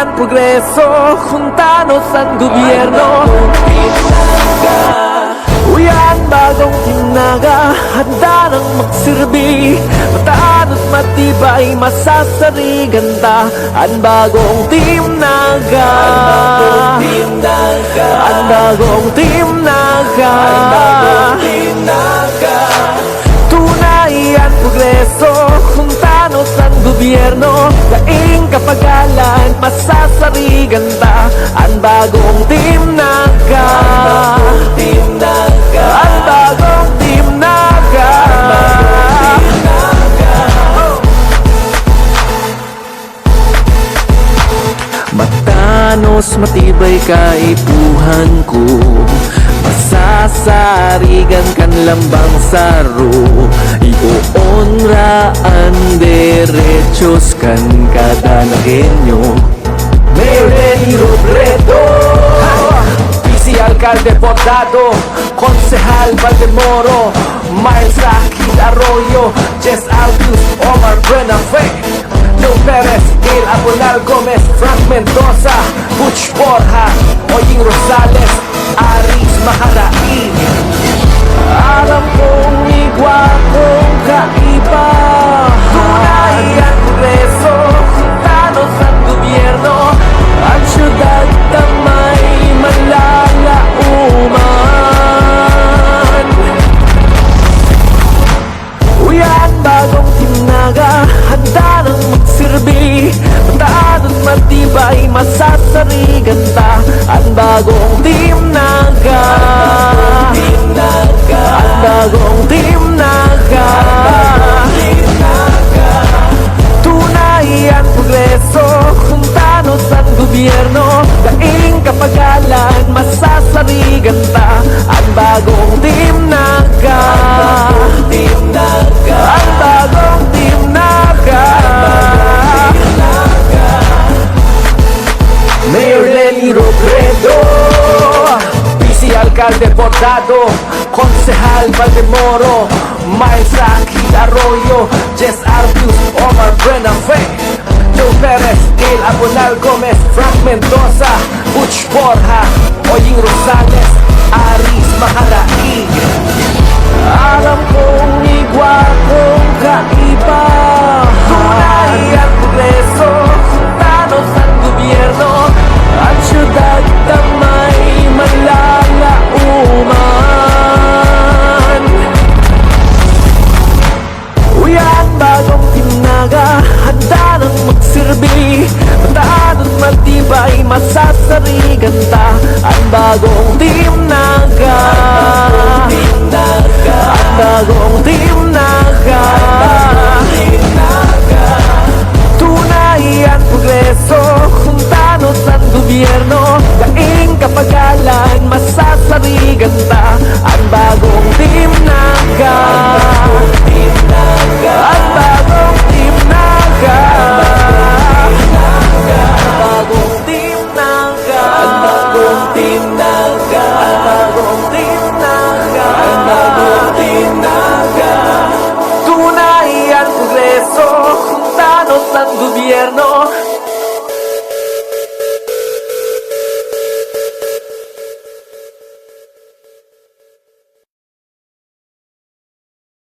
Tunay progreso, juntanos ang gobyerno. Uyan, bagong timnaga, handa nang magsilbi. Mataan at matibay, masasarigan ta. Ang bagong timnaga, ang bagong timnaga. Tunay ang progreso, juntanos ang gobyerno. Daing kapagalan, masasarigan ta. Ang bagong timnaga, ang bagong timnaga. Matanos, matibay kaipuhan ko. Masasarigan kan lambang saro. Iuonra ang derechos kan kada nagenyo. Mayor Lenny Robredo, Vice Alcalde Bordado, Concejal Valdemoro, Miles Akid Arroyo, Jess Albius, Omar Buenafe, Joe Perez, Gail Abonal Gomez, Frank Mendoza, Butch Borja, Oying Rosales, Aris Maharain. Alam kong igwa kong kaiba. Tunay ang progreso, juntanos ang gobyerno. Ang syudad na may malalauman. Uyan, bagong timnaga, handa nang magsilbi. Mataan at matibay, masasarigan ta. Ang bagong timnaga, ang bagong timnaga. Tunay ang progreso, juntanos ang gobyerno. Daing kapagalan, masasarigan ta. Ang bagong timnaga, ang bagong timnaga. Mayor Lenny Robredo, Vice Alcalde Bordado, Concejal Valdemoro, Miles Akid Arroyo, Jess Albius, Omar Buenafe, Joe Perez, Gail Abonal Gomez, Frank Mendoza, Butch Borja, Oying Rosales, Aris Maharain. Alam kong igwa kong kaiba.